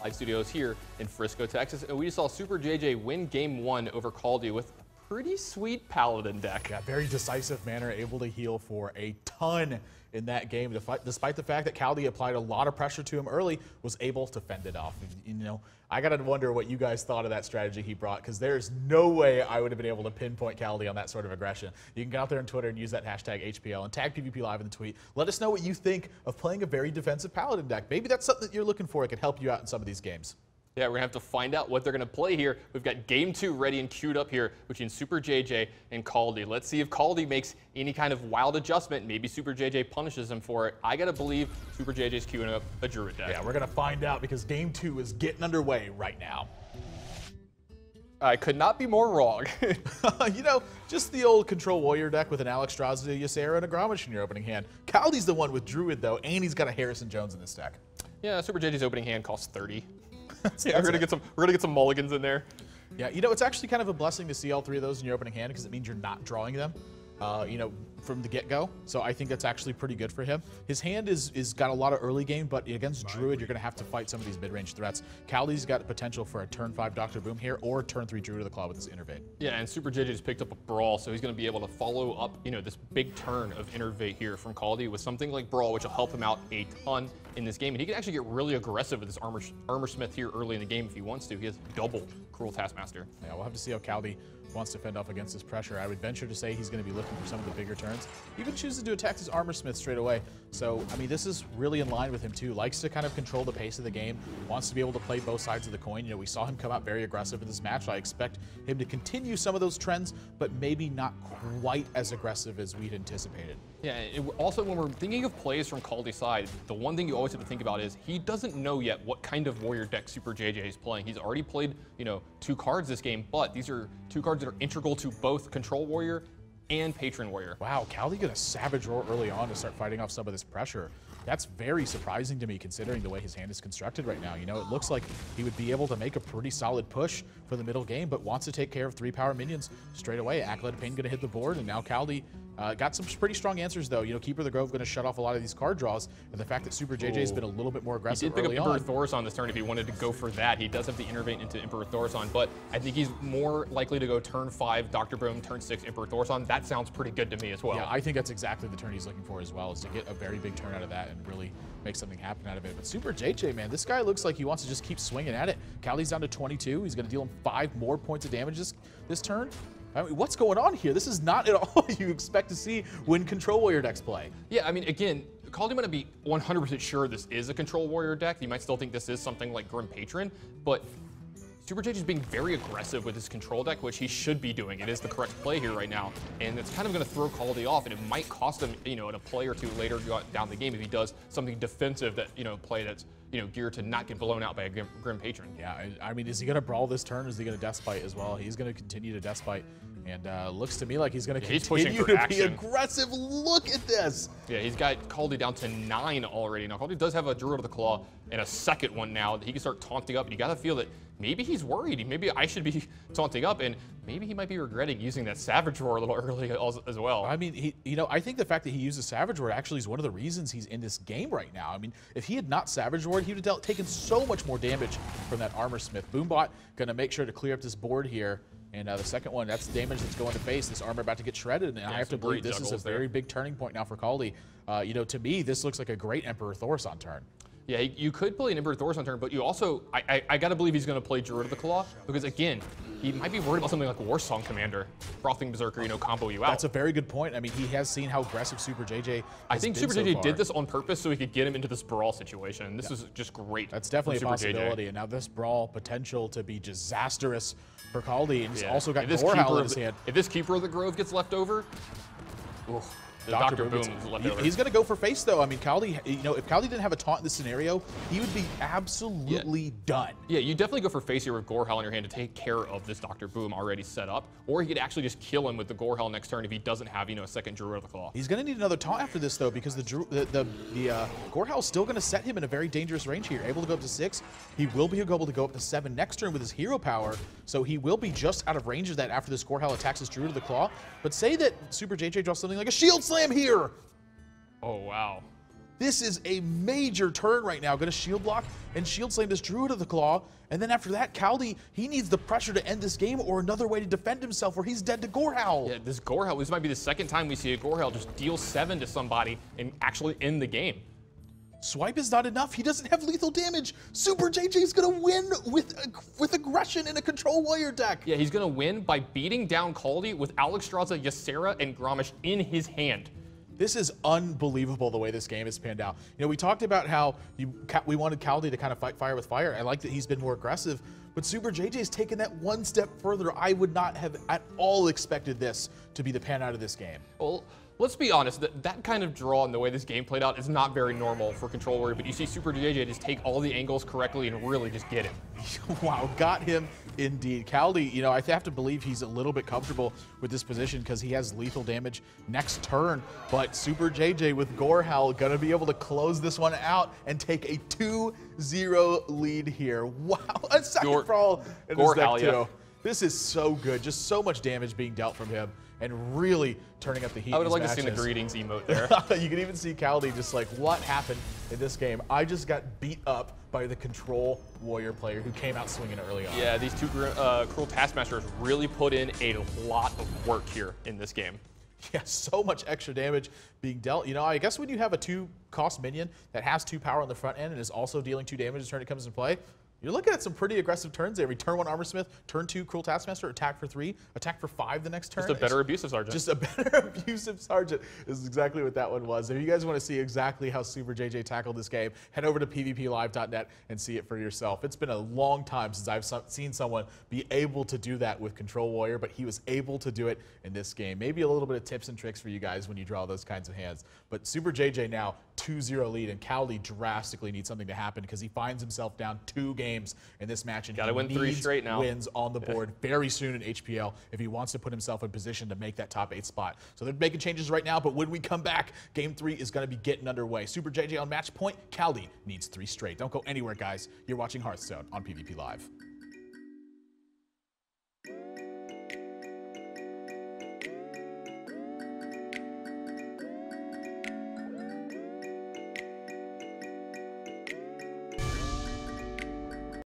live studios here in Frisco, Texas. And we just saw Superjj win game 1 over Kaldi with pretty sweet Paladin deck. Yeah, very decisive manner, able to heal for a ton in that game. Despite the fact that Kaldi applied a lot of pressure to him early, was able to fend it off. You know, I gotta wonder what you guys thought of that strategy he brought, because there's no way I would have been able to pinpoint Kaldi on that sort of aggression. You can get out there on Twitter and use that hashtag HPL and tag PvP Live in the tweet. Let us know what you think of playing a very defensive Paladin deck. Maybe that's something that you're looking for. It could help you out in some of these games. Yeah, we're going to have to find out what they're going to play here. We've got game 2 ready and queued up here between Superjj and Kaldi. Let's see if Kaldi makes any kind of wild adjustment. Maybe Superjj punishes him for it. I got to believe Superjj's queuing up a Druid deck. Yeah, we're going to find out because game 2 is getting underway right now. I could not be more wrong. You know, just the old Control Warrior deck with an Alex Strasda, Ysera, and a Grommash in your opening hand. Kaldi's the one with Druid, though, and he's got a Harrison Jones in this deck. Yeah, Superjj's opening hand costs 30. Yeah, we're gonna get some mulligans in there. Yeah, you know, it's actually kind of a blessing to see all 3 of those in your opening hand because it means you're not drawing them, you know, from the get-go. So I think that's actually pretty good for him. His hand is got a lot of early game, but against Druid, you're going to have to fight some of these mid-range threats. Kaldi's got the potential for a turn 5 Dr. Boom here or turn 3 Druid of the Claw with his Innervate. Yeah, and Superjj just picked up a Brawl, so he's going to be able to follow up, you know, this big turn of Innervate here from Kaldi with something like Brawl, which will help him out a ton in this game. And he can actually get really aggressive with this Armor Smith here early in the game if he wants to. He has double Cruel Taskmaster. Yeah, we'll have to see how Kaldi wants to fend off against this pressure. I would venture to say he's going to be looking for some of the bigger turns. Even chooses to attack his Armor Smith straight away. So, I mean, this is really in line with him, too. Likes to kind of control the pace of the game. Wants to be able to play both sides of the coin. You know, we saw him come out very aggressive in this match. I expect him to continue some of those trends, but maybe not quite as aggressive as we'd anticipated. Yeah, also when we're thinking of plays from Kaldi's side, the one thing you always have to think about is he doesn't know yet what kind of warrior deck Superjj is playing. He's already played, you know, 2 cards this game, but these are 2 cards that are integral to both Control Warrior and Patron Warrior. Wow, Kaldi got a Savage Roar early on to start fighting off some of this pressure. That's very surprising to me considering the way his hand is constructed right now. You know, it looks like he would be able to make a pretty solid push for the middle game, but wants to take care of 3 power minions straight away. Acolyte of Pain going to hit the board, and now Kaldi got some pretty strong answers, though. You know, Keeper of the Grove going to shut off a lot of these card draws, and the fact that Superjj has been a little bit more aggressive early on. He did pick up Emperor Thaurissan this turn if he wanted to go for that. He does have the Innervate into Emperor Thaurissan, but I think he's more likely to go turn 5 Dr. Boom, turn 6 Emperor Thaurissan. That sounds pretty good to me as well. Yeah, I think that's exactly the turn he's looking for as well, is to get a very big turn out of that and really make something happen out of it. But Superjj, man, this guy looks like he wants to just keep swinging at it. Kaldi's down to 22. He's going to deal him 5 more points of damage this turn. I mean, what's going on here? This is not at all you expect to see when Control Warrior decks play. Yeah, I mean, again, Kaldi might not be 100% sure this is a Control Warrior deck. He might still think this is something like Grim Patron, but Superjj is being very aggressive with his control deck, which he should be doing. It is the correct play here right now, and it's kind of going to throw Kaldi off, and it might cost him, you know, in a play or 2 later down the game if he does something defensive that, you know, play that's, you know, geared to not get blown out by a Grim Patron. Yeah, I mean, is he going to Brawl this turn? Or is he going to Deathbite as well? He's going to continue to Deathbite, and looks to me like he's going to continue to be aggressive. Look at this. Yeah, he's got Kaldi down to 9 already. Now, Kaldi does have a Druid of the Claw and a second one now that he can start taunting up, and you got to feel that maybe he's worried. Maybe I should be taunting up, and maybe he might be regretting using that Savage Roar a little early as well. I mean, you know, I think the fact that he uses Savage Roar actually is one of the reasons he's in this game right now. I mean, if he had not Savage Roared, he would have taken so much more damage from that Armor Smith. Boombot going to make sure to clear up this board here. And the second one, that's damage that's going to face. This armor about to get shredded, and I have to believe this is a very big turning point now for Kaldi. You know, to me, this looks like a great Emperor Thaurissan turn. Yeah, you could play an Emperor Thaurissan turn, but you also, I got to believe he's going to play Druid of the Claw, because again, he might be worried about something like Warsong Commander, Frothing Berserker, you know, combo you out. That's a very good point. I mean, he has seen how aggressive Superjj I think Superjj did this on purpose so he could get him into this Brawl situation. This is just great. That's definitely a possibility. And now this Brawl potential to be disastrous for Kaldi, and he's also got Gorehowl in his hand. If this Keeper of the Grove gets left over, oof. The Dr. Boom is left over. He's going to go for face, though. I mean, Kaldi, you know, if Kaldi didn't have a taunt in this scenario, he would be absolutely done. Yeah, you definitely go for face here with Gorehowl in your hand to take care of this Dr. Boom already set up, or he could actually just kill him with the Gorehowl next turn if he doesn't have, you know, a second Druid of the Claw. He's going to need another taunt after this, though, because the Gorehowl is still going to set him in a very dangerous range here. Able to go up to 6. He will be able to go up to 7 next turn with his hero power, so he will be just out of range of that after this Gorehowl attacks his Druid of the Claw. But say that Superjj draws something like a Shield Slam here. Oh, wow. This is a major turn right now. Going to shield block and shield slam this Druid of the Claw. And then after that, Kaldi, he needs the pressure to end this game or another way to defend himself where he's dead to Gorehowl. Yeah, this Gorehowl, this might be the second time we see a Gorehowl just deal 7 to somebody and actually end the game. Swipe is not enough. He doesn't have lethal damage. Superjj is going to win with aggression in a Control Warrior deck. Yeah, he's going to win by beating down Kaldi with Alexstrasza, Ysera, and Grommash in his hand. This is unbelievable the way this game has panned out. You know, we talked about how we wanted Kaldi to kind of fight fire with fire. I like that he's been more aggressive, but Superjj has taken that one step further. I would not have at all expected this to be the pan out of this game. Well, let's be honest, that kind of draw and the way this game played out is not very normal for Control Warrior, but you see Superjj just take all the angles correctly and really just get him. Wow, got him indeed. Kaldi, you know, I have to believe he's a little bit comfortable with this position because he has lethal damage next turn, but Superjj with Gorehowl gonna be able to close this one out and take a 2-0 lead here. Wow, a second brawl in this deck too. Yeah. This is so good, just so much damage being dealt from him and really turning up the heat. I would have liked to see the greetings emote there. You can even see Kaldi just like, what happened in this game? I just got beat up by the Control Warrior player who came out swinging early on. Yeah, these two Cruel Taskmasters really put in a lot of work here in this game. Yeah, so much extra damage being dealt. You know, I guess when you have a 2-cost minion that has 2 power on the front end and is also dealing 2 damage the turn it comes into play, you're looking at some pretty aggressive turns there. Turn 1 Armorsmith, turn 2 Cruel Taskmaster, attack for 3, attack for 5 the next turn. Just a better Abusive Sergeant. Just a better Abusive Sergeant is exactly what that one was. If you guys want to see exactly how Superjj tackled this game, head over to pvplive.net and see it for yourself. It's been a long time since I've seen someone be able to do that with Control Warrior, but he was able to do it in this game. Maybe a little bit of tips and tricks for you guys when you draw those kinds of hands. But Superjj now 2-0 lead, and Kaldi drastically needs something to happen because he finds himself down 2 games in this match, and gotta win 3 straight now. Wins on the board very soon in HPL if he wants to put himself in position to make that top 8 spot. So they're making changes right now, but when we come back, Game 3 is going to be getting underway. Superjj on match point. Kaldi needs 3 straight. Don't go anywhere, guys. You're watching Hearthstone on PvP Live.